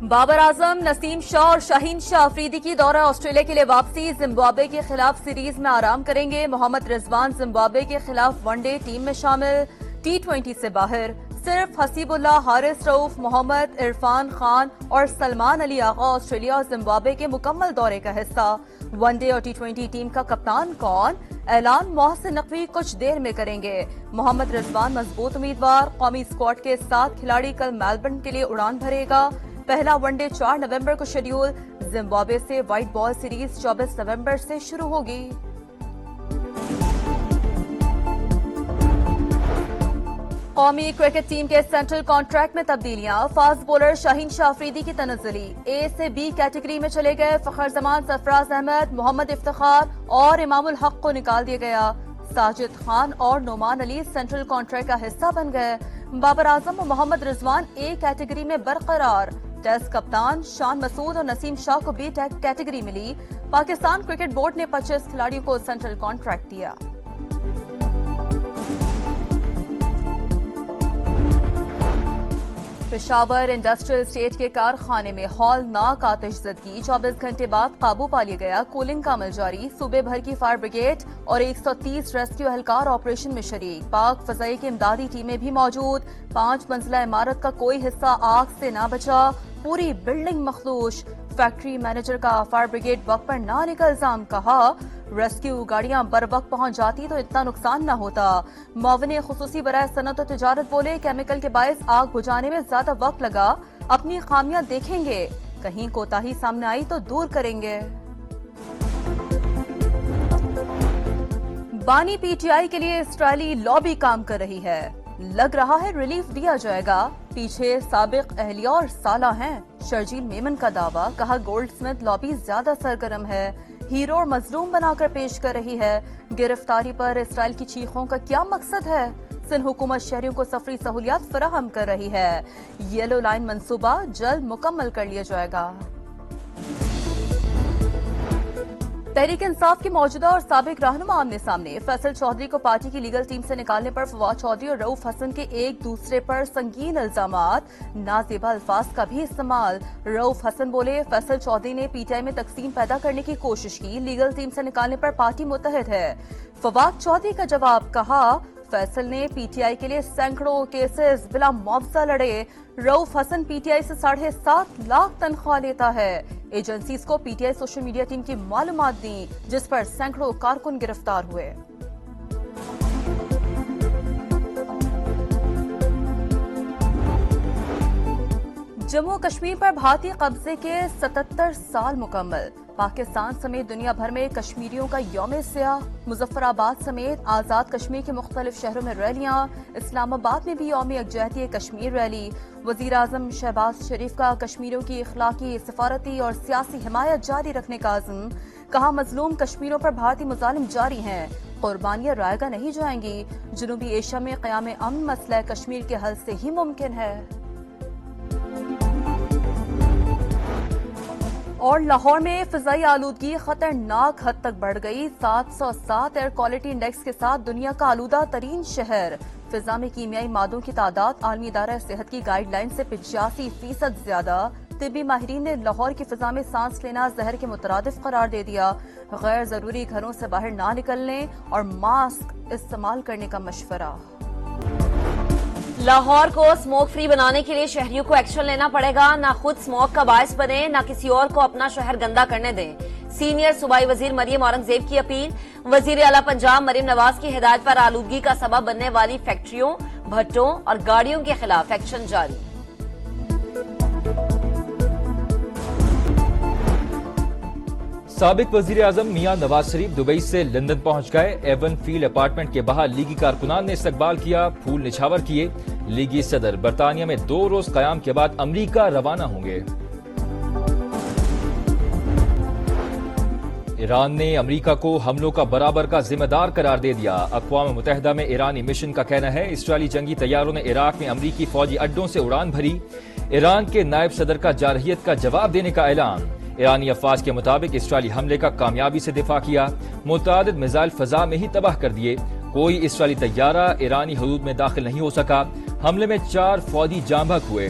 بابر اعظم، نسیم شاہ اور شاہین شاہ افریدی کی دورہ آسٹریلیا کے لیے واپسی، زمبابوے کے خلاف سیریز میں آرام کریں گے۔ محمد رضوان زمبابوے کے خلاف ون ڈے ٹیم میں شامل، T20 سے باہر۔ صرف حسیب اللہ، حارث رؤف، محمد عرفان خان اور سلمان علی آغا آسٹریلیا اور زمبابوے کے مکمل دورے کا حصہ۔ ون ڈے اور T20 ٹیم کا کپتان کون؟ اعلان محسن نقوی کچھ دیر میں کریں گے۔ محمد رضوان مضبوط امیدوار، قومی اسکواڈ کے 7 کھلاڑی کل میلبرن کے لیے اڑان بھرے گا۔ پہلا ون ڈے 4 نومبر کو شیڈیول، زمبابوے سے وائٹ بال سیریز 24 نومبر سے شروع ہوگی۔ قومی کرکٹ ٹیم کے سینٹرل کانٹریکٹ میں تبدیلیاں، فاسٹ بولر شاہین شاہ افریدی کی تنزلی، اے سے بی کیٹیگری میں چلے گئے۔ فخر زمان، سرفراز احمد، محمد افتخار اور امام الحق کو نکال دیا گیا۔ ساجد خان اور نعمان علی سینٹرل کانٹریکٹ کا حصہ بن گئے۔ بابر اعظم اور محمد رضوان اے کیٹیگری میں برقرار۔ ٹیسٹ کپتان شان مسعود اور نسیم شاہ کو بی کیٹیگری ملی۔ پاکستان کرکٹ بورڈ نے 25 کھلاڑیوں کو سینٹرل کانٹریکٹ دیا۔ پشاور انڈسٹریل اسٹیٹ کے کارخانے میں ہولناک آتش زدگی، 24 گھنٹے بعد قابو پا لیا گیا۔ کولنگ کا عمل جاری، صوبے بھر کی فائر بریگیڈ اور 130 ریسکیو اہلکار آپریشن میں شریک۔ پاک فضائی کی امدادی ٹیمیں بھی موجود۔ 5 منزلہ عمارت کا کوئی حصہ آگ سے نہ بچا، پوری بلڈنگ مخدوش۔ فیکٹری مینیجر کا فائر بریگیڈ وقت پر نہ آنے کا الزام، کہا ریسکیو گاڑیاں بر وقت پہنچ جاتی تو اتنا نقصان نہ ہوتا۔ معاون خصوصی برائے صنعت و تجارت بولے کیمیکل کے باعث آگ بجھانے میں زیادہ وقت لگا، اپنی خامیاں دیکھیں گے، کہیں کوتاہی سامنے آئی تو دور کریں گے۔ بانی پی ٹی آئی کے لیے اسرائیلی لابی کام کر رہی ہے، لگ رہا ہے ریلیف دیا جائے گا، پیچھے سابق اہلیہ اور سالہ ہیں۔ شرجیل میمن کا دعویٰ، کہا گولڈ سمتھ لابی زیادہ سرگرم ہے، ہیرو اور مظلوم بنا کر پیش کر رہی ہے۔ گرفتاری پر اسرائیل کی چیخوں کا کیا مقصد ہے؟ سندھ حکومت شہریوں کو سفری سہولیات فراہم کر رہی ہے، یلو لائن منصوبہ جلد مکمل کر لیا جائے گا۔ تحریک انصاف کے موجودہ اور سابق رہنما آمنے سامنے، فیصل چودھری کو پارٹی کی لیگل ٹیم سے نکالنے پر فواد چودھری اور رؤف حسن کے ایک دوسرے پر سنگین الزامات، نازیبا الفاظ کا بھی استعمال۔ رؤف حسن بولے فیصل چودھری نے پی ٹی آئی میں تقسیم پیدا کرنے کی کوشش کی، لیگل ٹیم سے نکالنے پر پارٹی متحد ہے۔ فواد چودھری کا جواب، کہا فیصل نے پی ٹی آئی کے لیے سینکڑوں کیسز بلا معاوضہ لڑے، رؤف حسن پی ٹی آئی سے 7.5 لاکھ تنخواہ لیتا ہے۔ ایجنسیز کو P T I social media team کی معلومات دیں، جس پر سینکڑوں کارکن گرفتار ہوئے۔ جموں کشمیر پر بھارتی قبضے کے 77 سال مکمل، پاکستان سمیت دنیا بھر میں کشمیریوں کا یوم سیاہ۔ مظفر آباد سمیت آزاد کشمیر کے مختلف شہروں میں ریلیاں، اسلام آباد میں بھی یوم یکجہتی کشمیر ریلی۔ وزیر اعظم شہباز شریف کا کشمیریوں کی اخلاقی، سفارتی اور سیاسی حمایت جاری رکھنے کا عزم، کہا مظلوم کشمیروں پر بھارتی مظالم جاری ہیں، قربانیاں رائیگاں نہیں جائیں گی، جنوبی ایشیا میں قیام امن مسئلہ کشمیر کے حل سے ہی ممکن ہے۔ اور لاہور میں فضائی آلودگی خطرناک حد تک بڑھ گئی، 707 ایئر کوالٹی انڈیکس کے ساتھ دنیا کا آلودہ ترین شہر۔ فضا میں کیمیائی مادوں کی تعداد عالمی ادارہ صحت کی گائیڈ لائن سے 85% زیادہ۔ طبی ماہرین نے لاہور کی فضا میں سانس لینا زہر کے مترادف قرار دے دیا، غیر ضروری گھروں سے باہر نہ نکلنے اور ماسک استعمال کرنے کا مشورہ۔ لاہور کو سموک فری بنانے کے لیے شہریوں کو ایکشن لینا پڑے گا، نہ خود سموک کا باعث بنے، نہ کسی اور کو اپنا شہر گندا کرنے دیں۔ سینئر صوبائی وزیر مریم اورنگزیب کی اپیل۔ وزیر اعلیٰ پنجاب مریم نواز کی ہدایت پر آلودگی کا سبب بننے والی فیکٹریوں، بھٹوں اور گاڑیوں کے خلاف ایکشن جاری۔ سابق وزیر اعظم میاں نواز شریف دبئی سے لندن پہنچ گئے۔ ایون فیلڈ اپارٹمنٹ کے باہر لیگی کارکنان نے استقبال کیا، پھول نچھاور کیے۔ لیگی صدر برطانیہ میں 2 روز قیام کے بعد امریکہ روانہ ہوں گے۔ ایران نے امریکہ کو حملوں کا برابر کا ذمہ دار قرار دے دیا۔ اقوام متحدہ میں ایرانی مشن کا کہنا ہے اسرائیلی جنگی طیاروں نے عراق میں امریکی فوجی اڈوں سے اڑان بھری۔ ایران کے نائب صدر کا جارحیت کا جواب دینے کا اعلان۔ ایرانی افواج کے مطابق اسرائیلی حملے کا کامیابی سے دفاع کیا، متعدد میزائل فضا میں ہی تباہ کر دیے، کوئی اسرائیلی طیارہ ایرانی حدود میں داخل نہیں ہو سکا۔ حملے میں 4 فوجی جاں بحق ہوئے۔